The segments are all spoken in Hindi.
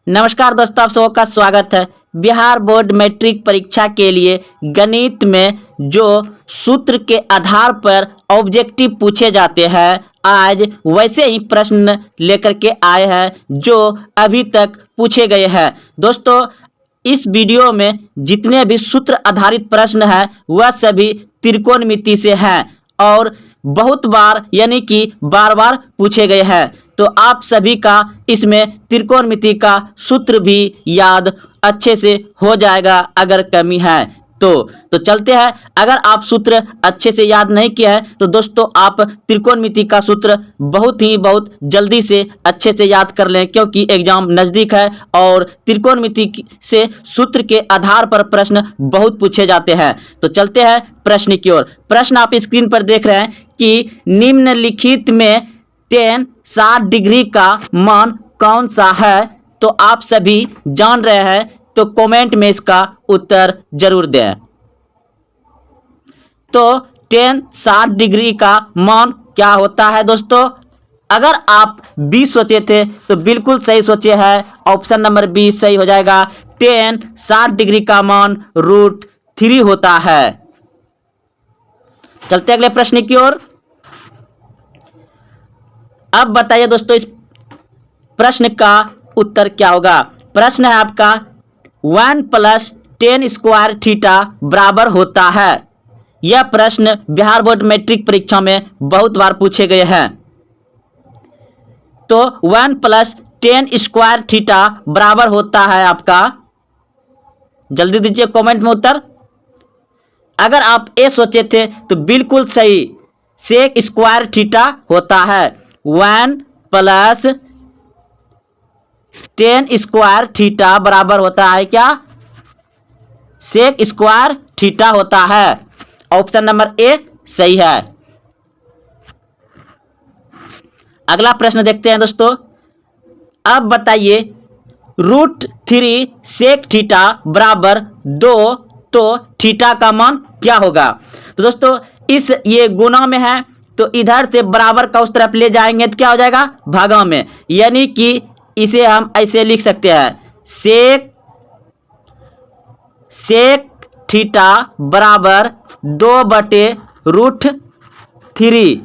नमस्कार दोस्तों, आप सबका स्वागत है। बिहार बोर्ड मैट्रिक परीक्षा के लिए गणित में जो सूत्र के आधार पर ऑब्जेक्टिव पूछे जाते हैं, आज वैसे ही प्रश्न लेकर के आए हैं जो अभी तक पूछे गए हैं। दोस्तों, इस वीडियो में जितने भी सूत्र आधारित प्रश्न हैं वह सभी त्रिकोणमिति से हैं और बहुत बार यानी कि बार बार पूछे गए हैं। तो आप सभी का इसमें त्रिकोणमिति का सूत्र भी याद अच्छे से हो जाएगा अगर कमी है तो चलते हैं। अगर आप सूत्र अच्छे से याद नहीं किए हैं तो दोस्तों आप त्रिकोणमिति का सूत्र बहुत जल्दी से अच्छे से याद कर लें, क्योंकि एग्जाम नज़दीक है और त्रिकोणमिति से सूत्र के आधार पर प्रश्न बहुत पूछे जाते हैं। तो चलते हैं प्रश्न की ओर। प्रश्न आप स्क्रीन पर देख रहे हैं कि निम्नलिखित में tan 60 डिग्री का मान कौन सा है। तो आप सभी जान रहे हैं तो कमेंट में इसका उत्तर जरूर दें। तो tan 60 डिग्री का मान क्या होता है दोस्तों? अगर आप बी सोचे थे तो बिल्कुल सही सोचे हैं, ऑप्शन नंबर बी सही हो जाएगा। tan 60 डिग्री का मान √3 होता है। चलते अगले प्रश्न की ओर। अब बताइए दोस्तों इस प्रश्न का उत्तर क्या होगा। प्रश्न है आपका 1 + tan स्क्वायर थीटा बराबर होता है। यह प्रश्न बिहार बोर्ड मैट्रिक परीक्षा में बहुत बार पूछे गए हैं। तो 1 + tan स्क्वायर थीटा बराबर होता है आपका, जल्दी दीजिए कमेंट में उत्तर। अगर आप ए सोचे थे तो बिल्कुल सही, सेक स्क्वायर थीटा होता है। 1 + tan स्क्वायर थीटा बराबर होता है क्या? सेक स्क्वायर थीटा होता है। ऑप्शन नंबर ए सही है। अगला प्रश्न देखते हैं दोस्तों। अब बताइए √3 सेक थीटा बराबर 2, तो थीटा का मान क्या होगा? तो दोस्तों ये गुना में है तो इधर से बराबर का उस तरफ ले जाएंगे तो क्या हो जाएगा? भागा में। यानी कि इसे हम ऐसे लिख सकते हैं, सेक थीटा बराबर 2/√3।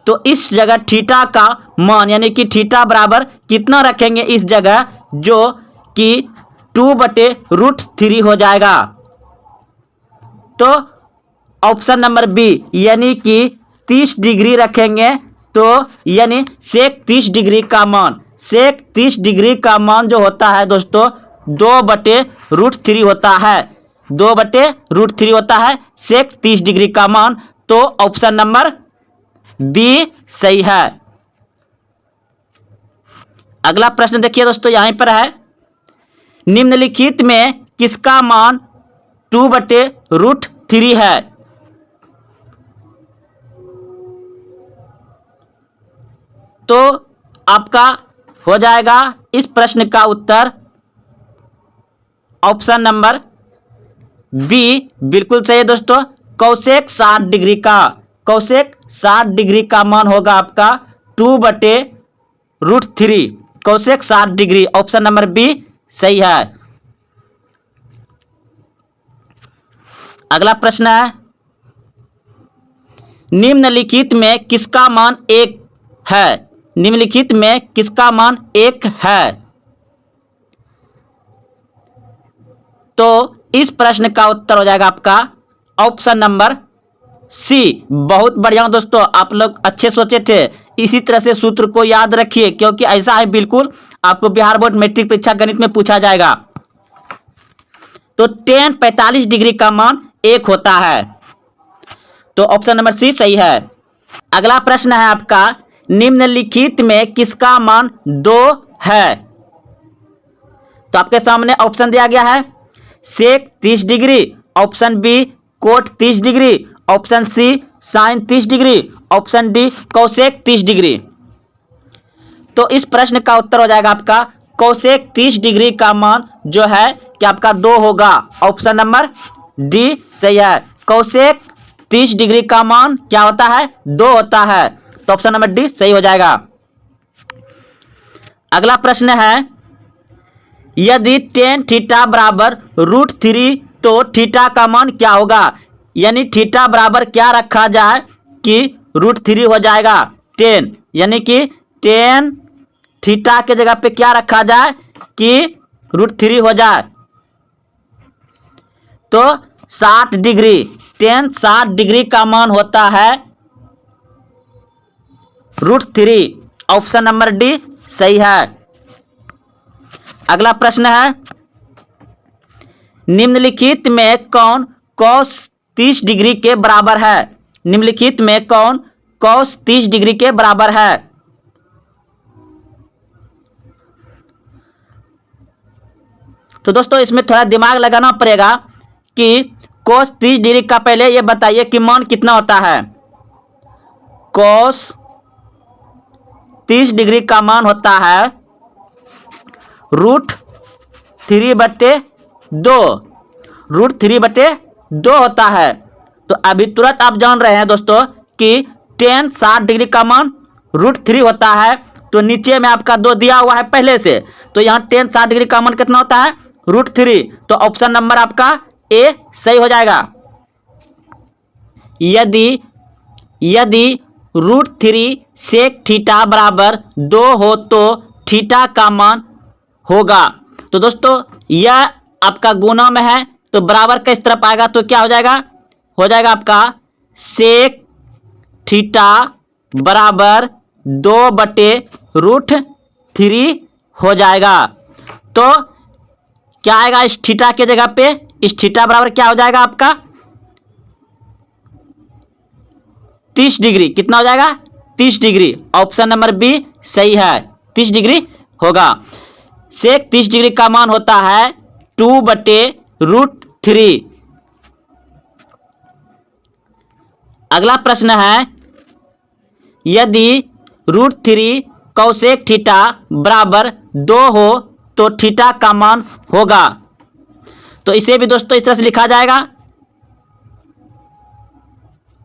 तो इस जगह थीटा का मान यानी कि थीटा बराबर कितना रखेंगे इस जगह, जो कि 2/√3 हो जाएगा। तो ऑप्शन नंबर बी यानी कि 30 डिग्री रखेंगे। तो यानी सेक 30 डिग्री का मान, सेक 30 डिग्री का मान जो होता है दोस्तों 2/√3 होता है। 2/√3 होता है सेक 30 डिग्री का मान। तो ऑप्शन नंबर बी सही है। अगला प्रश्न देखिए दोस्तों, यहीं पर है, निम्नलिखित में किसका मान 2/√3 है? तो आपका हो जाएगा इस प्रश्न का उत्तर ऑप्शन नंबर बी बिल्कुल सही है दोस्तों। कौशेक 60 डिग्री का, कौशेक 60 डिग्री का मान होगा आपका 2/√3। Cosec 60 degree, option number B सही है। अगला प्रश्न है, निम्नलिखित में किसका मान 1 है? निम्नलिखित में किसका मान 1 है? तो इस प्रश्न का उत्तर हो जाएगा आपका ऑप्शन नंबर सी। बहुत बढ़िया दोस्तों, आप लोग अच्छे सोचे थे। इसी तरह से सूत्र को याद रखिए, क्योंकि ऐसा है बिल्कुल आपको बिहार बोर्ड मैट्रिक परीक्षा गणित में पूछा जाएगा। तो tan 45 डिग्री का मान 1 होता है। तो ऑप्शन नंबर सी सही है। अगला प्रश्न है आपका, निम्नलिखित में किसका मान 2 है? तो आपके सामने ऑप्शन दिया गया है, sec 30 degree, option B cot 30 degree, option C sine 30 degree, option D cosec 30 degree. तो इस प्रश्न का उत्तर हो जाएगा आपका कौशेक 30 डिग्री का मान जो है कि आपका 2 होगा। ऑप्शन नंबर डी सही है। कौशेक 30 डिग्री का मान क्या होता है? 2 होता है। तो ऑप्शन नंबर डी सही हो जाएगा। अगला प्रश्न है, यदि टेन थीटा बराबर √3 तो थीटा का मान क्या होगा? यानी थीटा बराबर क्या रखा जाए कि √3 हो जाएगा 10, यानी कि टेन थीटा के जगह पे क्या रखा जाए कि √3 हो जाए। तो 60 डिग्री, टेन 60 डिग्री का मान होता है √3। ऑप्शन नंबर डी सही है। अगला प्रश्न है, निम्नलिखित में कौन cos 30 डिग्री के बराबर है? निम्नलिखित में कौन cos 30 डिग्री के बराबर है? तो दोस्तों इसमें थोड़ा दिमाग लगाना पड़ेगा कि cos 30 डिग्री का पहले ये बताइए कि मान कितना होता है। cos 30 डिग्री का मान होता है √3/2, √3/2 होता है। तो अभी तुरंत आप जान रहे हैं दोस्तों कि टेन 60 डिग्री का मान √3 होता है। तो नीचे में आपका 2 दिया हुआ है पहले से, तो यहाँ टेन 60 डिग्री का मान कितना होता है? √3। तो ऑप्शन नंबर आपका ए सही हो जाएगा। यदि √3 sec थीटा बराबर 2 हो तो थीटा का मान होगा। तो दोस्तों यह आपका गुना में है, तो बराबर का इस तरफ आएगा तो क्या हो जाएगा? हो जाएगा आपका sec थीटा बराबर 2/√3 हो जाएगा। तो क्या आएगा इस थीटा के जगह पे? इस थीटा बराबर क्या हो जाएगा आपका? 30 डिग्री। कितना हो जाएगा? 30 डिग्री। ऑप्शन नंबर बी सही है, 30 डिग्री होगा। sec 30 डिग्री का मान होता है 2/√3। अगला प्रश्न है, यदि √3 cosec थीटा बराबर 2 हो तो थीटा का मान होगा। तो इसे भी दोस्तों इस तरह से लिखा जाएगा,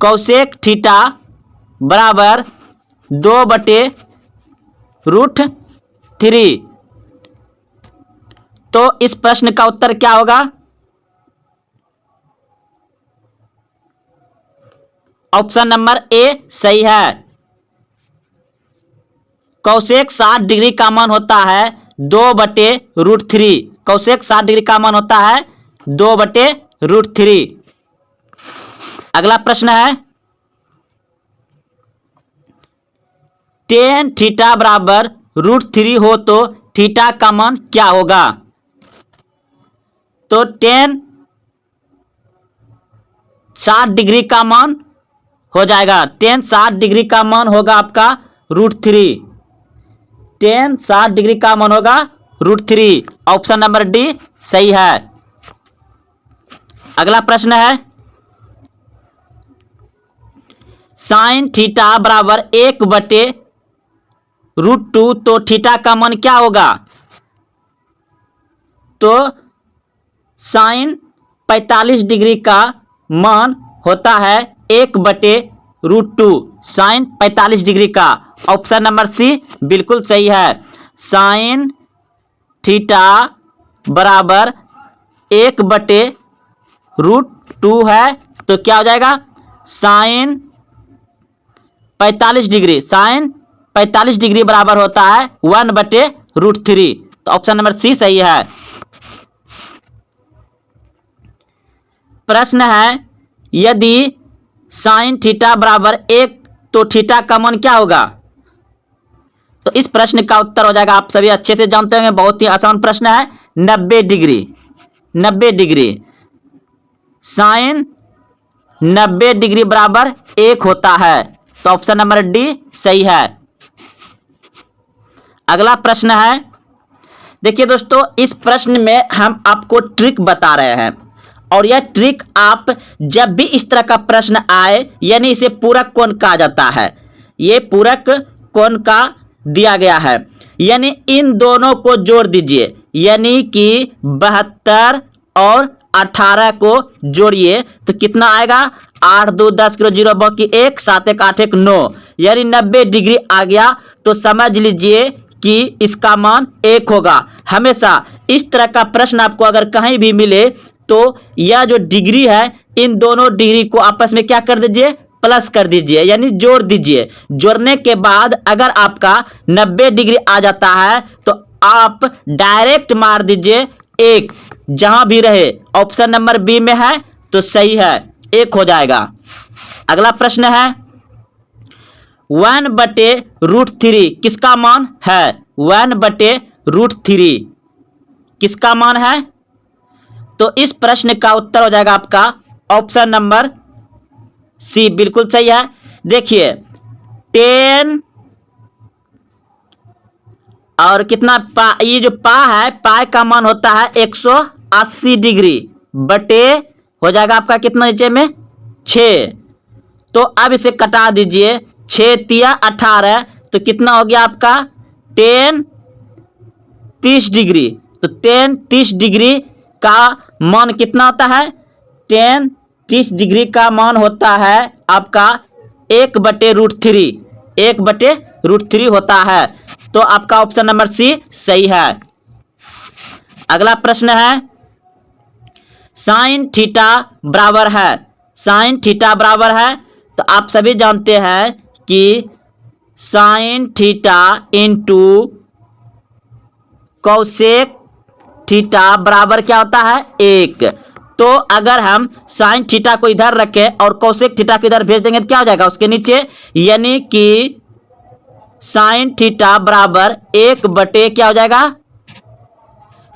cosec थीटा बराबर 2/√3। तो इस प्रश्न का उत्तर क्या होगा? ऑप्शन नंबर ए सही है। cosec 60 डिग्री का मान होता है 2/√3। cosec 60 डिग्री का मान होता है 2/√3। अगला प्रश्न है, टेन थीटा बराबर √3 हो तो थीटा का मान क्या होगा? तो टेन 60 डिग्री का मान हो जाएगा, टेन 60 डिग्री का मान होगा आपका √3। टेन 60 डिग्री का मान होगा √3। ऑप्शन नंबर डी सही है। अगला प्रश्न है, साइन थीटा बराबर 1/√2 तो थीटा का मान क्या होगा? तो साइन 45 डिग्री का मान होता है 1/√2, साइन 45 डिग्री का। ऑप्शन नंबर सी बिल्कुल सही है। साइन थीटा बराबर 1/√2 है, तो क्या हो जाएगा? साइन 45 डिग्री, साइन 45 डिग्री बराबर होता है 1/√3। तो ऑप्शन नंबर सी सही है। प्रश्न है, यदि साइन थीटा बराबर 1 तो थीटा का मान क्या होगा? तो इस प्रश्न का उत्तर हो जाएगा, आप सभी अच्छे से जानते होंगे, बहुत ही आसान प्रश्न है, 90 डिग्री। 90 डिग्री, साइन 90 डिग्री बराबर 1 होता है। तो ऑप्शन नंबर डी सही है। अगला प्रश्न है, देखिए दोस्तों इस प्रश्न में हम आपको ट्रिक बता रहे हैं, और यह ट्रिक आप जब भी इस तरह का प्रश्न आए, यानी इसे पूरक कोण कहा जाता है, ये पूरक कोण का दिया गया है, यानी इन दोनों को जोड़ दीजिए, यानी कि 72 और 18 को जोड़िए तो कितना आएगा? 8 2 10 किलो 0 बाकी 1 7 1 8 1 9, यानी 90 डिग्री आ गया। तो समझ लीजिए कि इसका मान 1 होगा। हमेशा इस तरह का प्रश्न आपको अगर कहीं भी मिले तो यह जो डिग्री है इन दोनों डिग्री को आपस में क्या कर दीजिए, प्लस कर दीजिए, यानी जोड़ दीजिए। जोड़ने के बाद अगर आपका 90 डिग्री आ जाता है तो आप डायरेक्ट मार दीजिए 1, जहां भी रहे। ऑप्शन नंबर बी में है तो सही है, 1 हो जाएगा। अगला प्रश्न है 1/√3 किसका मान है? 1/√3 किसका मान है? तो इस प्रश्न का उत्तर हो जाएगा आपका ऑप्शन नंबर सी, बिल्कुल सही है। देखिए 10 और कितना पा, ये जो पा है, पाई का मान होता है 180 डिग्री बटे हो जाएगा आपका कितना नीचे में 6। तो अब इसे कटा दीजिए, 6 तिया 18, तो कितना हो गया आपका 10 30 डिग्री। तो 10 30 डिग्री का मान कितना होता है? 10 30 डिग्री का मान होता है आपका 1/√3, 1/√3 होता है। तो आपका ऑप्शन नंबर सी सही है। अगला प्रश्न है साइन थीटा बराबर है, साइन थीटा बराबर है, तो आप सभी जानते हैं कि sine theta into cosec theta बराबर क्या होता है? 1। तो अगर हम साइन थीटा को इधर रखें और कोसेक थीटा को इधर भेज देंगे तो क्या हो जाएगा उसके नीचे, यानी कि साइन थीटा बराबर 1 बटे क्या हो जाएगा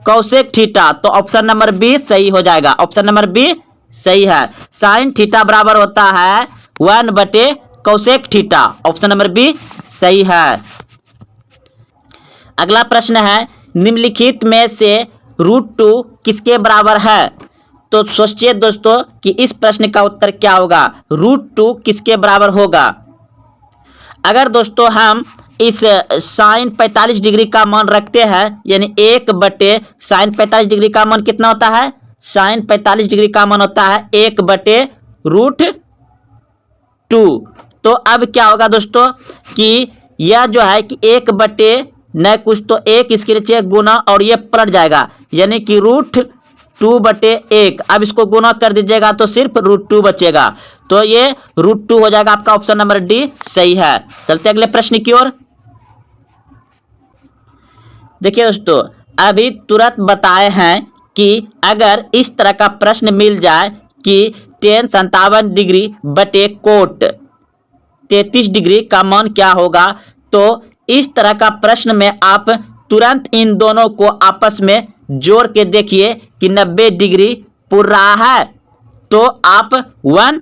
कोसेक थीटा। तो ऑप्शन नंबर बी सही हो जाएगा, ऑप्शन नंबर बी सही है। साइन थीटा बराबर होता है 1 बटे cosec theta, option number B सही है। अगला प्रश्न है निम्नलिखित में से √2 किसके बराबर है? तो सोचिए दोस्तों कि इस प्रश्न का उत्तर क्या होगा, √2 किसके बराबर होगा। अगर दोस्तों हम इस साइन 45 डिग्री का मान रखते हैं, यानी 1 बटे साइन 45 डिग्री का मान कितना होता है? साइन 45 डिग्री का मान होता है 1/√2। तो अब क्या होगा दोस्तों कि यह जो है कि 1 बटे न कुछ तो 1 इसके नीचे गुना और ये पलट जाएगा, यानी कि √2/1। अब इसको गुना कर दीजिएगा तो सिर्फ √2 बचेगा। तो ये √2 हो जाएगा आपका ऑप्शन नंबर डी सही है। चलते अगले प्रश्न की ओर। देखिए दोस्तों अभी तुरंत बताए हैं कि अगर इस तरह का प्रश्न मिल जाए कि tan 57 डिग्री बटे कोट 33 डिग्री का मान क्या होगा, तो इस तरह का प्रश्न में आप तुरंत इन दोनों को आपस में जोड़ के देखिए कि 90 डिग्री पुर रहा है, तो आप 1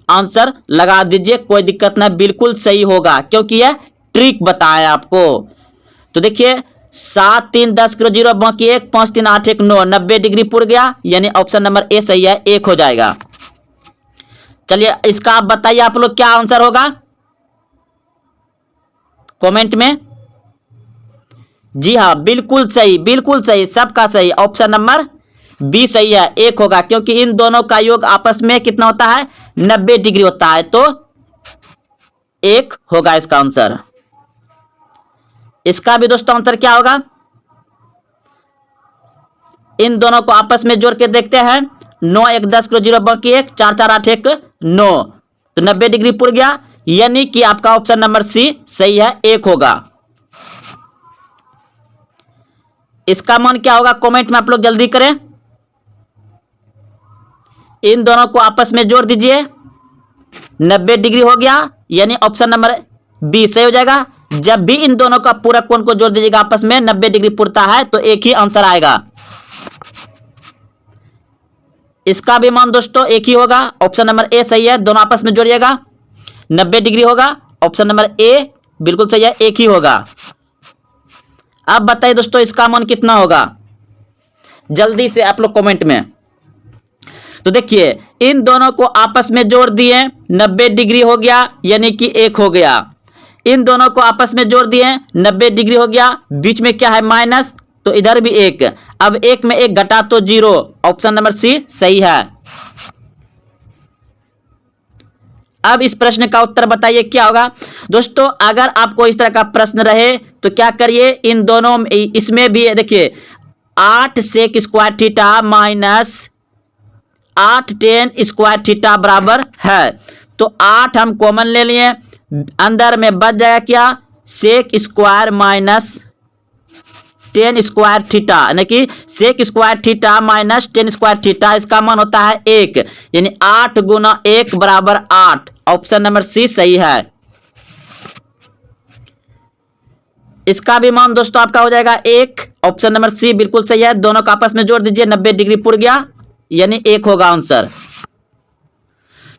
आंसर लगा दीजिए, कोई दिक्कत नहीं, बिल्कुल सही होगा क्योंकि यह ट्रिक बताया आपको। तो देखिए 7 3 10 0 बाकी 1 5 3 8 1 9, 90 डिग्री पुर गया, यानी ऑप्शन नंबर ए सही है, 1 हो जाएगा। चलिए इसका आप बताइए आप लोग क्या आंसर होगा कमेंट में। जी हाँ बिल्कुल सही, बिल्कुल सही, सबका सही, ऑप्शन नंबर बी सही है, 1 होगा क्योंकि इन दोनों का योग आपस में कितना होता है 90 डिग्री होता है, तो 1 होगा इसका आंसर। इसका भी दोस्तों आंसर क्या होगा, इन दोनों को आपस में जोड़ के देखते हैं। 9 1 10 0 बाकी 1 4 4 8 1 9, तो 90 डिग्री पुर गया, यानी कि आपका ऑप्शन नंबर सी सही है, 1 होगा। इसका मान क्या होगा कमेंट में आप लोग जल्दी करें। इन दोनों को आपस में जोड़ दीजिए, 90 डिग्री हो गया, यानी ऑप्शन नंबर बी सही हो जाएगा। जब भी इन दोनों का पूरा कोण को जोड़ दीजिएगा आपस में 90 डिग्री पुरता है तो एक ही आंसर आएगा। इसका भी मान दोस्तों एक ही होगा, ऑप्शन नंबर ए सही है, दोनों आपस में जोड़िएगा 90 डिग्री होगा, ऑप्शन नंबर ए बिल्कुल सही है, एक ही होगा। अब बताइए दोस्तों इसका मान कितना होगा, जल्दी से आप लोग कमेंट में। तो देखिए इन दोनों को आपस में जोड़ दिए, 90 डिग्री हो गया, यानी कि 1 हो गया। इन दोनों को आपस में जोड़ दिए, 90 डिग्री हो गया, बीच में क्या है माइनस, तो इधर भी 1। अब 1 में 1 घटा तो 0, ऑप्शन नंबर सी सही है। अब इस प्रश्न का उत्तर बताइए क्या होगा। दोस्तों अगर आपको इस तरह का प्रश्न रहे तो क्या करिए, इन दोनों इसमें भी देखिए 8 sec square theta minus 8 tan square theta बराबर है। तो 8 हम कॉमन ले लिए, अंदर में बच जाएगा क्या, sec square minus 10 square theta, यानी कि sec square theta minus 10 square theta, इसका मान होता है 1, यानी 8 गुना 1 बराबर 8। ऑप्शन नंबर सी सही है। इसका भी मान दोस्तों आपका हो जाएगा 1। ऑप्शन नंबर सी बिल्कुल सही है। दोनों का आपस में जोड़ दीजिए, 90 डिग्री पुर गया, यानी 1 होगा आंसर।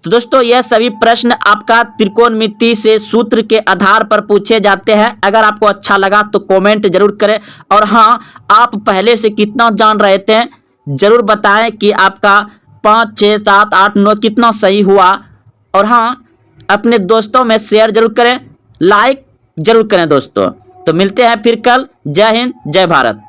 तो दोस्तों यह सभी प्रश्न आपका त्रिकोणमिति से सूत्र के आधार पर पूछे जाते हैं। अगर आपको अच्छा लगा तो कमेंट जरूर करें, और हाँ, आप पहले से कितना जान रहे थे जरूर बताएं कि आपका 5, 6, 7, 8, 9 कितना सही हुआ। और हाँ, अपने दोस्तों में शेयर जरूर करें, लाइक जरूर करें दोस्तों। तो मिलते हैं फिर कल। जय हिंद, जय भारत।